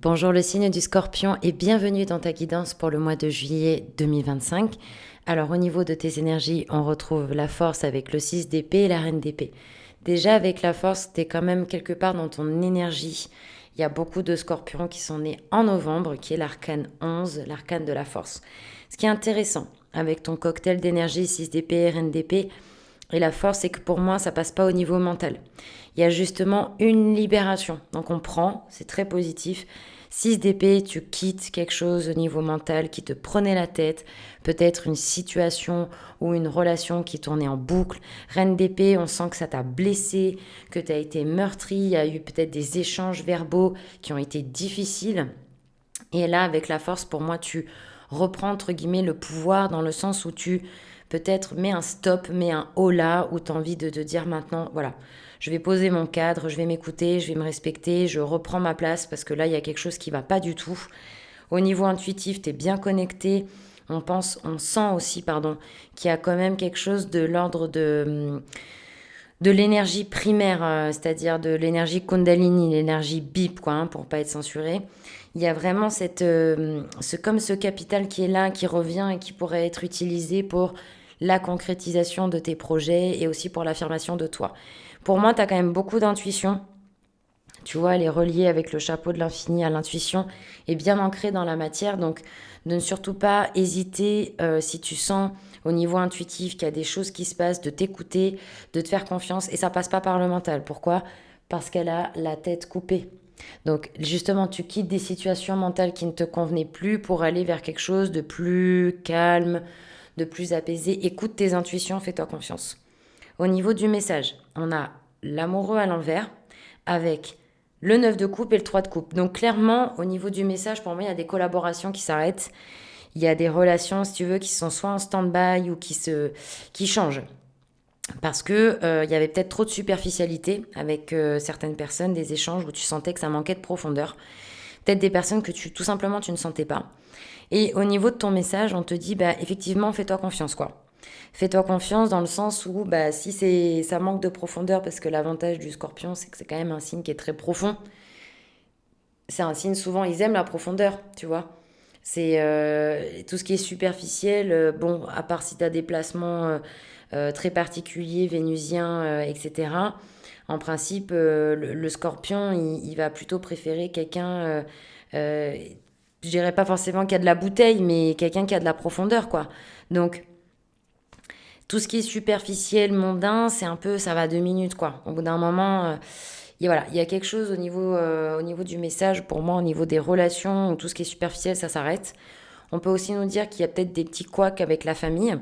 Bonjour le signe du Scorpion et bienvenue dans ta guidance pour le mois de juillet 2025. Alors au niveau de tes énergies, on retrouve la force avec le 6 d'épée et la reine d'épée. Déjà avec la force, tu es quand même quelque part dans ton énergie. Il y a beaucoup de scorpions qui sont nés en novembre, qui est l'arcane 11, l'arcane de la force. Ce qui est intéressant avec ton cocktail d'énergie 6 d'épée et reine d'épée, et la force, c'est que pour moi, ça passe pas au niveau mental. Il y a justement une libération. Donc on prend, c'est très positif. 6 d'épée, tu quittes quelque chose au niveau mental qui te prenait la tête, peut-être une situation ou une relation qui tournait en boucle. Reine d'épée, on sent que ça t'a blessé, que tu as été meurtri, il y a eu peut-être des échanges verbaux qui ont été difficiles. Et là, avec la force, pour moi, tu reprends entre guillemets le pouvoir dans le sens où tu peut-être mets un stop, mets un holà, où tu as envie de te dire maintenant, voilà, je vais poser mon cadre, je vais m'écouter, je vais me respecter, je reprends ma place parce que là, il y a quelque chose qui va pas du tout. Au niveau intuitif, tu es bien connecté. On sent aussi, pardon, qu'il y a quand même quelque chose de l'ordre de l'énergie primaire, c'est-à-dire de l'énergie Kundalini, l'énergie BIP, quoi, hein, pour pas être censuré. Il y a vraiment comme ce capital qui est là, qui revient et qui pourrait être utilisé pour la concrétisation de tes projets et aussi pour l'affirmation de toi. Pour moi, tu as quand même beaucoup d'intuition. Tu vois, elle est reliée avec le chapeau de l'infini à l'intuition et bien ancrée dans la matière. Donc, de ne surtout pas hésiter si tu sens au niveau intuitif qu'il y a des choses qui se passent, de t'écouter, de te faire confiance. Et ça passe pas par le mental. Pourquoi? Parce qu'elle a la tête coupée. Donc, justement, tu quittes des situations mentales qui ne te convenaient plus pour aller vers quelque chose de plus calme, de plus apaisé. Écoute tes intuitions, fais-toi confiance. Au niveau du message, on a l'amoureux à l'envers avec le 9 de coupe et le 3 de coupe. Donc clairement, au niveau du message, pour moi, il y a des collaborations qui s'arrêtent. Il y a des relations, si tu veux, qui sont soit en stand-by ou qui changent. Parce que il y avait peut-être trop de superficialité avec certaines personnes, des échanges où tu sentais que ça manquait de profondeur. Peut-être des personnes que tout simplement tu ne sentais pas. Et au niveau de ton message, on te dit bah effectivement fais-toi confiance quoi. Fais-toi confiance dans le sens où bah si ça manque de profondeur parce que l'avantage du Scorpion c'est que c'est quand même un signe qui est très profond. C'est un signe souvent ils aiment la profondeur, tu vois. C'est tout ce qui est superficiel. Bon, à part si tu as des placements très particuliers, vénusiens, etc. En principe, le scorpion, il va plutôt préférer quelqu'un, je dirais pas forcément qui a de la bouteille, mais quelqu'un qui a de la profondeur, quoi. Donc, tout ce qui est superficiel, mondain, c'est un peu, ça va 2 minutes, quoi. Au bout d'un moment, et voilà, il y a quelque chose au niveau du message, pour moi, au niveau des relations, où tout ce qui est superficiel, ça s'arrête. On peut aussi nous dire qu'il y a peut-être des petits couacs avec la famille,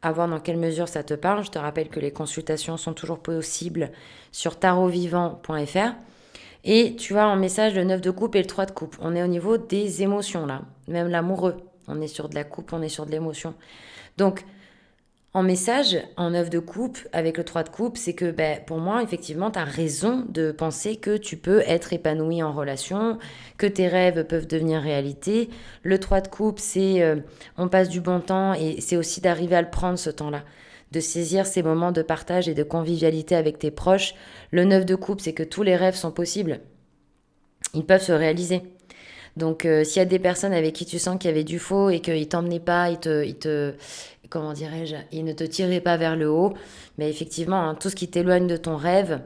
à voir dans quelle mesure ça te parle. Je te rappelle que les consultations sont toujours possibles sur tarotvivant.fr. Et tu vois en message le 9 de coupe et le 3 de coupe. On est au niveau des émotions là, même l'amoureux. On est sur de la coupe, on est sur de l'émotion. Donc en message, en œuvre de coupe, avec le 3 de coupe, c'est que ben, pour moi, effectivement, tu as raison de penser que tu peux être épanoui en relation, que tes rêves peuvent devenir réalité. Le 3 de coupe, c'est on passe du bon temps et c'est aussi d'arriver à le prendre ce temps-là, de saisir ces moments de partage et de convivialité avec tes proches. Le 9 de coupe, c'est que tous les rêves sont possibles. Ils peuvent se réaliser. Donc, s'il y a des personnes avec qui tu sens qu'il y avait du faux et qu'ils t'emmenaient pas, comment dirais-je, ils ne te tiraient pas vers le haut, mais effectivement, hein, tout ce qui t'éloigne de ton rêve,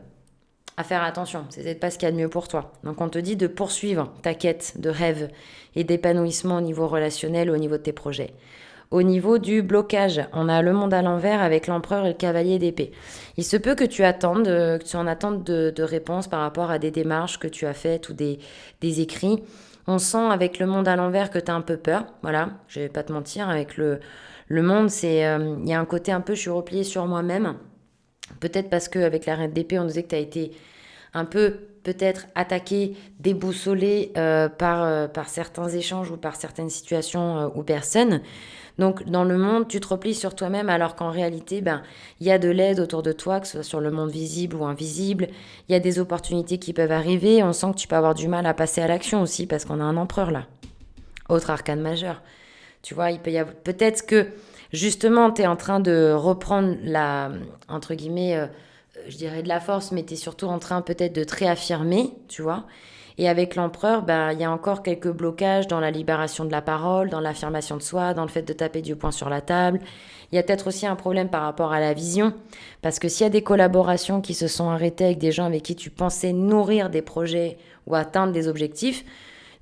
à faire attention, c'est peut-être pas ce qu'il y a de mieux pour toi. Donc, on te dit de poursuivre ta quête de rêve et d'épanouissement au niveau relationnel, au niveau de tes projets. Au niveau du blocage, on a le monde à l'envers avec l'empereur et le cavalier d'épée. Il se peut que tu attendes, que tu en attendes de réponses par rapport à des démarches que tu as faites ou des écrits. On sent avec le monde à l'envers que tu as un peu peur. Voilà, je vais pas te mentir. Avec le monde, il y a un côté un peu, je suis repliée sur moi-même. Peut-être parce qu'avec la reine d'épée, on disait que tu as été un peu peut-être attaqué, déboussolé par certains échanges ou par certaines situations ou personnes. Donc dans le monde, tu te replies sur toi-même alors qu'en réalité, ben, il y a de l'aide autour de toi, que ce soit sur le monde visible ou invisible. Il y a des opportunités qui peuvent arriver. On sent que tu peux avoir du mal à passer à l'action aussi parce qu'on a un empereur là. Autre arcane majeur. Tu vois, il peut y avoir peut-être que justement, tu es en train de reprendre la, entre guillemets, je dirais de la force, mais tu es surtout en train peut-être de te réaffirmer, tu vois. Et avec l'empereur, il y a encore quelques blocages dans la libération de la parole, dans l'affirmation de soi, dans le fait de taper du poing sur la table. Il y a peut-être aussi un problème par rapport à la vision, parce que s'il y a des collaborations qui se sont arrêtées avec des gens avec qui tu pensais nourrir des projets ou atteindre des objectifs,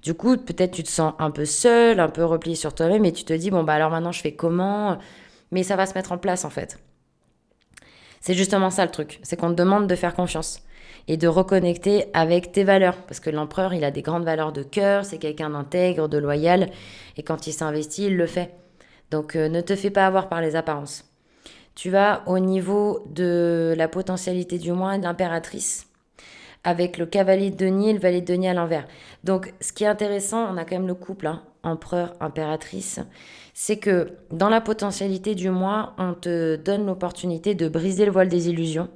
du coup, peut-être tu te sens un peu seul, un peu replié sur toi-même, et tu te dis, bon, alors maintenant, je fais comment? Mais ça va se mettre en place, en fait. C'est justement ça le truc, c'est qu'on te demande de faire confiance et de reconnecter avec tes valeurs. Parce que l'empereur, il a des grandes valeurs de cœur, c'est quelqu'un d'intègre, de loyal, et quand il s'investit, il le fait. Donc ne te fais pas avoir par les apparences. Tu vas au niveau de la potentialité du mois et de l'impératrice, avec le cavalier de denier et le valet de denier à l'envers. Donc ce qui est intéressant, on a quand même le couple, empereur, impératrice, c'est que dans la potentialité du mois, on te donne l'opportunité de briser le voile des illusions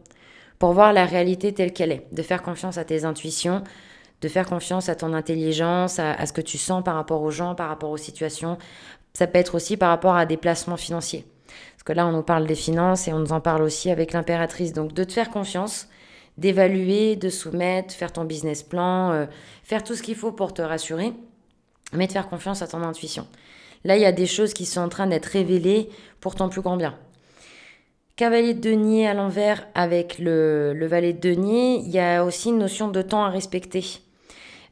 pour voir la réalité telle qu'elle est, de faire confiance à tes intuitions, de faire confiance à ton intelligence, à ce que tu sens par rapport aux gens, par rapport aux situations. Ça peut être aussi par rapport à des placements financiers. Parce que là, on nous parle des finances et on nous en parle aussi avec l'impératrice. Donc de te faire confiance, d'évaluer, de soumettre, faire ton business plan, faire tout ce qu'il faut pour te rassurer, mais de faire confiance à ton intuition. Là, il y a des choses qui sont en train d'être révélées pour ton plus grand bien. Cavalier de denier à l'envers avec le valet de denier, il y a aussi une notion de temps à respecter.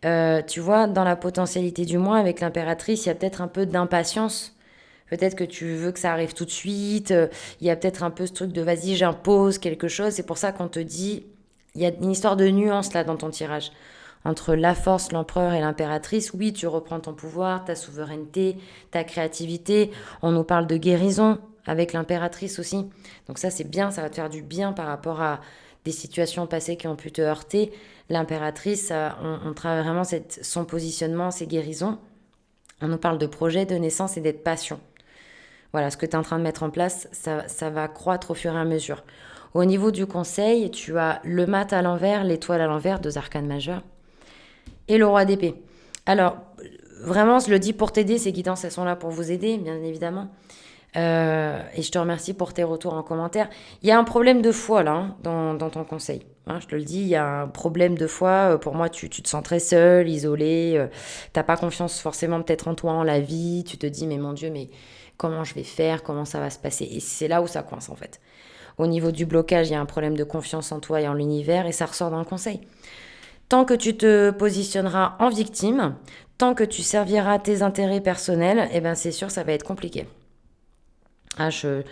Tu vois, dans la potentialité du mois, avec l'impératrice, il y a peut-être un peu d'impatience. Peut-être que tu veux que ça arrive tout de suite. Il y a peut-être un peu ce truc de vas-y, j'impose quelque chose. C'est pour ça qu'on te dit, il y a une histoire de nuance là dans ton tirage. Entre la force, l'empereur et l'impératrice, oui, tu reprends ton pouvoir, ta souveraineté, ta créativité. On nous parle de guérison avec l'impératrice aussi. Donc ça, c'est bien, ça va te faire du bien par rapport à des situations passées qui ont pu te heurter. L'impératrice, on travaille vraiment son positionnement, ses guérisons. On nous parle de projet, de naissance et d'être passion. Voilà, ce que tu es en train de mettre en place, ça va croître au fur et à mesure. Au niveau du conseil, tu as le mat à l'envers, l'étoile à l'envers, 2 arcanes majeures, et le roi d'épée. Alors, vraiment, je le dis pour t'aider, ces guidances, elles sont là pour vous aider, bien évidemment. Et je te remercie pour tes retours en commentaire. Il y a un problème de foi, là, dans ton conseil. Je te le dis, il y a un problème de foi. Pour moi, tu te sens très seul, isolé. T'as pas confiance forcément peut-être en toi, en la vie. Tu te dis, mais mon Dieu, mais comment je vais faire? Comment ça va se passer? Et c'est là où ça coince, en fait. Au niveau du blocage, il y a un problème de confiance en toi et en l'univers, et ça ressort dans le conseil. Tant que tu te positionneras en victime, tant que tu serviras tes intérêts personnels, eh ben c'est sûr, ça va être compliqué. Je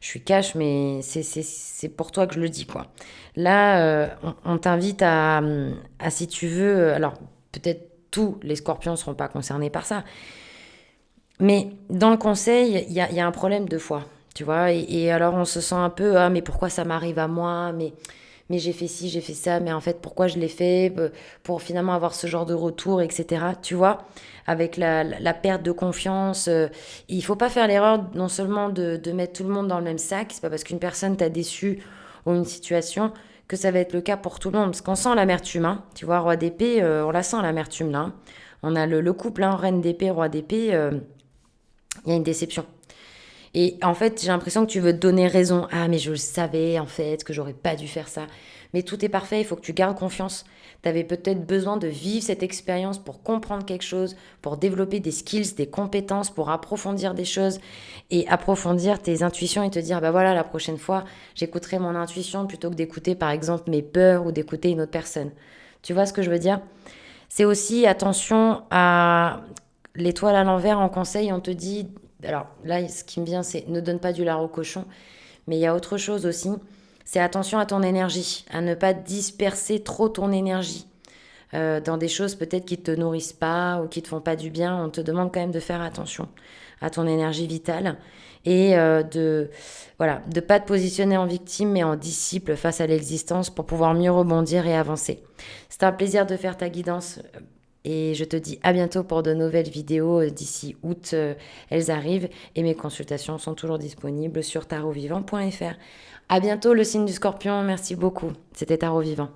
suis cash, mais c'est pour toi que je le dis, quoi. Là, on t'invite si tu veux, alors peut-être tous les scorpions ne seront pas concernés par ça, mais dans le conseil, il y a un problème de foi, tu vois, et alors on se sent un peu, mais pourquoi ça m'arrive à moi, mais j'ai fait ci, j'ai fait ça, mais en fait, pourquoi je l'ai fait pour finalement avoir ce genre de retour, etc. Tu vois, avec la perte de confiance. Il faut pas faire l'erreur non seulement de mettre tout le monde dans le même sac, c'est pas parce qu'une personne t'a déçu ou une situation que ça va être le cas pour tout le monde. Parce qu'on sent l'amertume, tu vois, roi d'épée, on la sent l'amertume là. On a le couple, reine d'épée, roi d'épée, il y a une déception. Et en fait, j'ai l'impression que tu veux te donner raison. Ah, mais je le savais, en fait, que j'aurais pas dû faire ça. Mais tout est parfait, il faut que tu gardes confiance. Tu avais peut-être besoin de vivre cette expérience pour comprendre quelque chose, pour développer des skills, des compétences, pour approfondir des choses et approfondir tes intuitions et te dire, bah voilà, la prochaine fois, j'écouterai mon intuition plutôt que d'écouter, par exemple, mes peurs ou d'écouter une autre personne. Tu vois ce que je veux dire? C'est aussi attention à l'étoile à l'envers en conseil, on te dit. Alors là, ce qui me vient, c'est ne donne pas du lard au cochon. Mais il y a autre chose aussi. C'est attention à ton énergie, à ne pas disperser trop ton énergie dans des choses peut-être qui ne te nourrissent pas ou qui ne te font pas du bien. On te demande quand même de faire attention à ton énergie vitale et de pas te positionner en victime mais en disciple face à l'existence pour pouvoir mieux rebondir et avancer. C'est un plaisir de faire ta guidance. Et je te dis à bientôt pour de nouvelles vidéos. D'ici août, elles arrivent. Et mes consultations sont toujours disponibles sur tarotvivant.fr. À bientôt le signe du scorpion. Merci beaucoup. C'était Tarot Vivant.